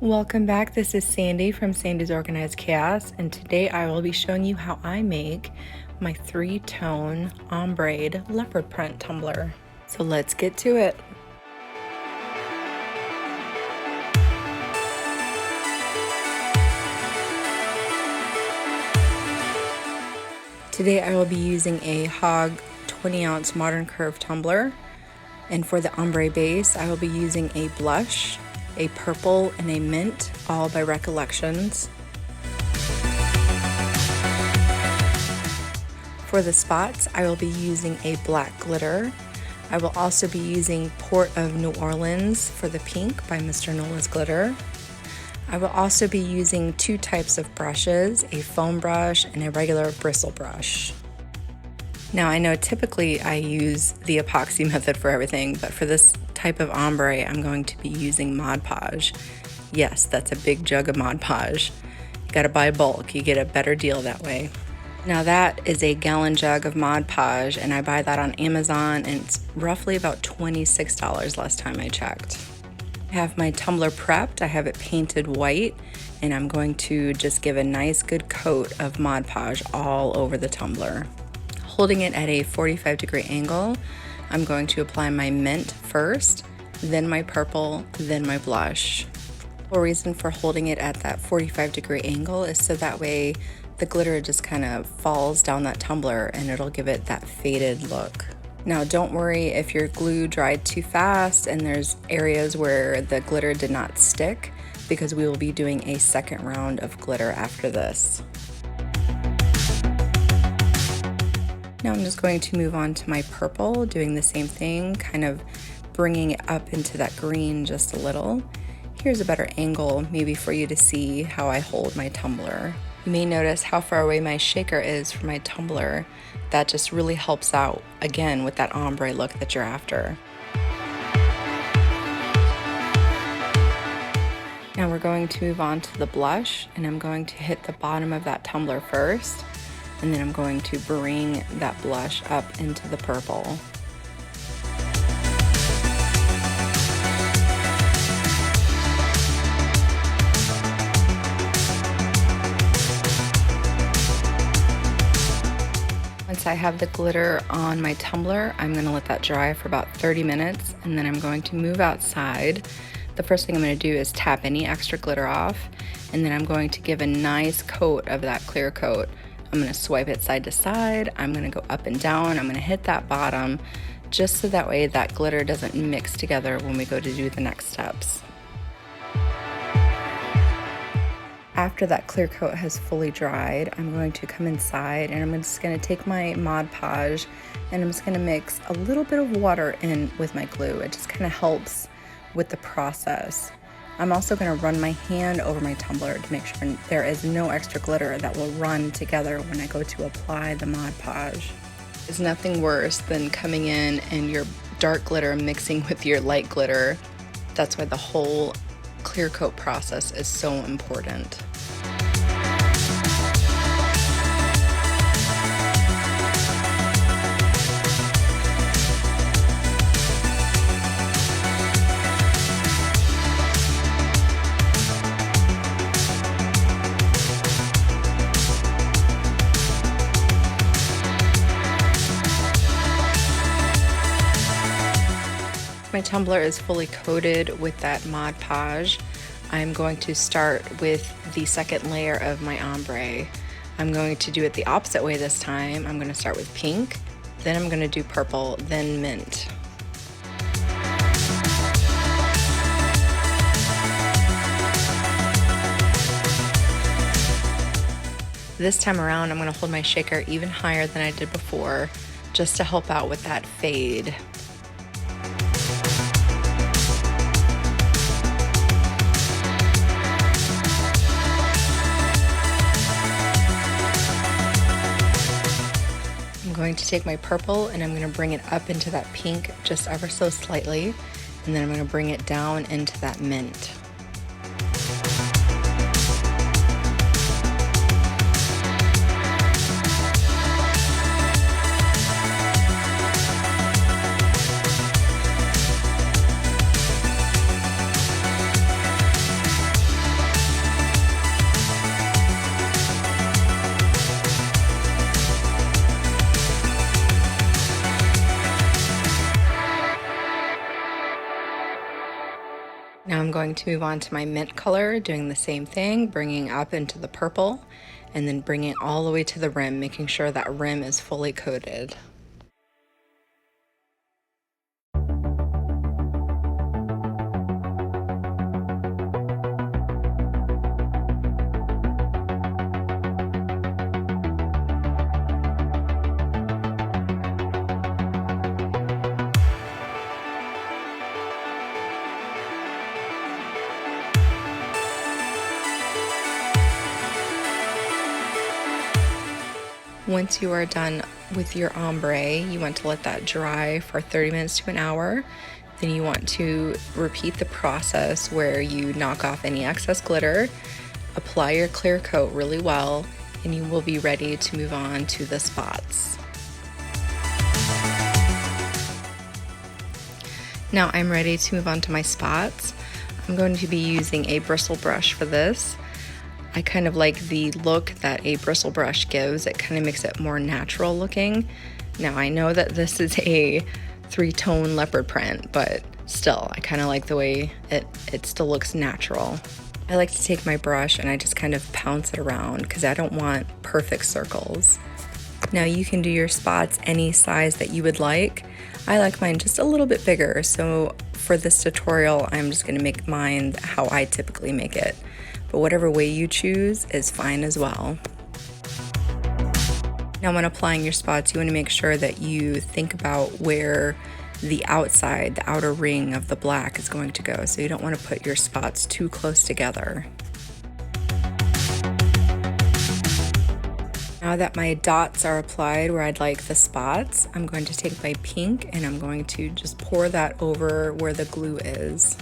Welcome back. This is Sandy from Sandy's Organized Chaos, and today I will be showing you how I make my 3-tone ombre leopard print tumbler. So let's get to it. Today I will be using a Hog 20-ounce modern curve tumbler, and for the ombre base I will be using a blush, a purple, and a mint, all by Recollections. For the spots, I will be using a black glitter. I will also be using Port of New Orleans for the pink by Mr. Nola's Glitter. I will also be using 2 types of brushes, a foam brush and a regular bristle brush. Now I know typically I use the epoxy method for everything, but for this type of ombre I'm going to be using Mod Podge. Yes, that's a big jug of Mod Podge. You gotta buy bulk, you get a better deal that way. Now that is a gallon jug of Mod Podge, and I buy that on Amazon, and it's roughly about $26 last time I checked. I have my tumbler prepped, I have it painted white, and I'm going to just give a nice good coat of Mod Podge all over the tumbler. Holding it at a 45-degree angle, I'm going to apply my mint first, then my purple, then my blush. The reason for holding it at that 45-degree angle is so that way the glitter just kind of falls down that tumbler and it'll give it that faded look. Now don't worry if your glue dried too fast and there's areas where the glitter did not stick, because we will be doing a second round of glitter after this. Now I'm just going to move on to my purple, doing the same thing, kind of bringing it up into that green just a little. Here's a better angle maybe for you to see how I hold my tumbler. You may notice how far away my shaker is from my tumbler. That just really helps out, again, with that ombre look that you're after. Now we're going to move on to the blush, and I'm going to hit the bottom of that tumbler first, and then I'm going to bring that blush up into the purple. Once I have the glitter on my tumbler, I'm going to let that dry for about 30 minutes, and then I'm going to move outside. The first thing I'm going to do is tap any extra glitter off, and then I'm going to give a nice coat of that clear coat. I'm going to swipe it side to side, I'm going to go up and down, I'm going to hit that bottom, just so that way that glitter doesn't mix together when we go to do the next steps. After that clear coat has fully dried, I'm going to come inside and I'm just going to take my Mod Podge and I'm just going to mix a little bit of water in with my glue. It just kind of helps with the process. I'm also going to run my hand over my tumbler to make sure there is no extra glitter that will run together when I go to apply the Mod Podge. There's nothing worse than coming in and your dark glitter mixing with your light glitter. That's why the whole clear coat process is so important. My tumbler is fully coated with that Mod Podge. I'm going to start with the second layer of my ombre. I'm going to do it the opposite way this time. I'm going to start with pink, then I'm going to do purple, then mint. This time around, I'm going to hold my shaker even higher than I did before, just to help out with that fade. I'm going to take my purple and I'm going to bring it up into that pink just ever so slightly, and then I'm going to bring it down into that mint. Now I'm going to move on to my mint color, doing the same thing, bringing up into the purple, and then bringing all the way to the rim, making sure that rim is fully coated. Once you are done with your ombre, you want to let that dry for 30 minutes to an hour. Then you want to repeat the process where you knock off any excess glitter, apply your clear coat really well, and you will be ready to move on to the spots. Now I'm ready to move on to my spots. I'm going to be using a bristle brush for this. I kind of like the look that a bristle brush gives. It kind of makes it more natural looking. Now I know that this is a 3-tone leopard print, but still, I kind of like the way it still looks natural. I like to take my brush and I just kind of pounce it around because I don't want perfect circles. Now you can do your spots any size that you would like. I like mine just a little bit bigger, so for this tutorial, I'm just gonna make mine how I typically make it. But whatever way you choose is fine as well. Now when applying your spots, you want to make sure that you think about where the outside, the outer ring of the black is going to go. So you don't want to put your spots too close together. Now that my dots are applied where I'd like the spots, I'm going to take my pink and I'm going to just pour that over where the glue is.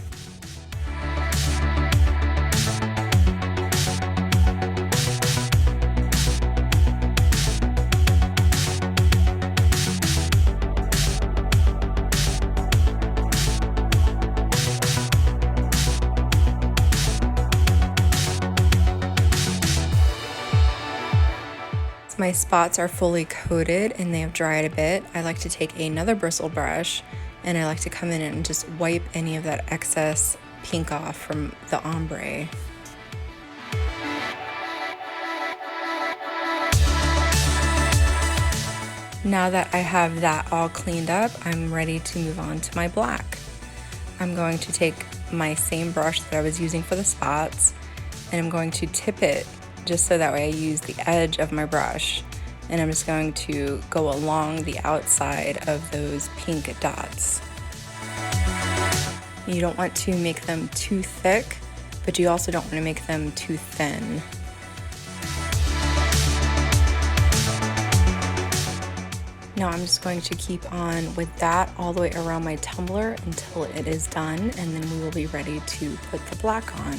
My spots are fully coated and they have dried a bit. I like to take another bristle brush and I like to come in and just wipe any of that excess pink off from the ombre. Now that I have that all cleaned up, I'm ready to move on to my black. I'm going to take my same brush that I was using for the spots and I'm going to tip it just so that way I use the edge of my brush, and I'm just going to go along the outside of those pink dots. You don't want to make them too thick, but you also don't want to make them too thin. Now I'm just going to keep on with that all the way around my tumbler until it is done, and then we will be ready to put the black on.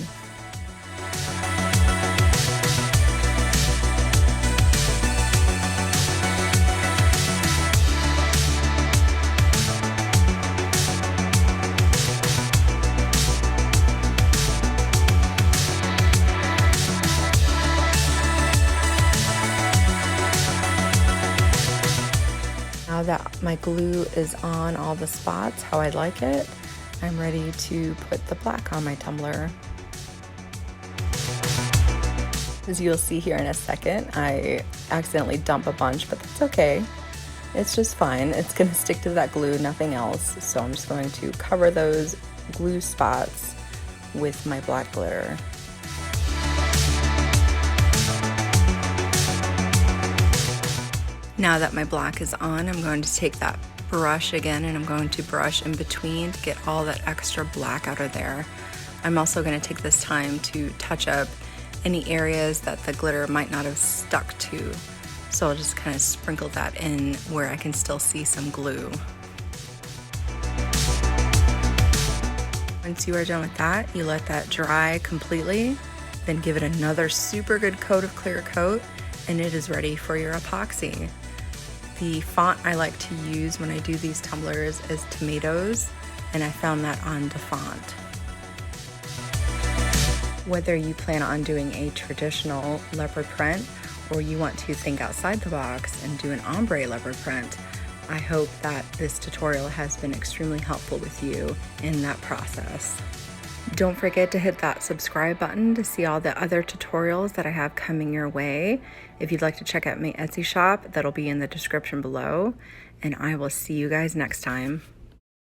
Now that my glue is on all the spots how I like it, I'm ready to put the black on my tumbler. As you'll see here in a second, I accidentally dump a bunch, but that's okay. It's just fine. It's gonna stick to that glue, nothing else. So I'm just going to cover those glue spots with my black glitter. Now that my black is on, I'm going to take that brush again and I'm going to brush in between to get all that extra black out of there. I'm also going to take this time to touch up any areas that the glitter might not have stuck to. So I'll just kind of sprinkle that in where I can still see some glue. Once you are done with that, you let that dry completely, then give it another super good coat of clear coat, and it is ready for your epoxy. The font I like to use when I do these tumblers is Tomatoes, and I found that on Dafont. Whether you plan on doing a traditional leopard print or you want to think outside the box and do an ombre leopard print, I hope that this tutorial has been extremely helpful with you in that process. Don't forget to hit that subscribe button to see all the other tutorials that I have coming your way. If you'd like to check out my Etsy shop, that'll be in the description below. And I will see you guys next time.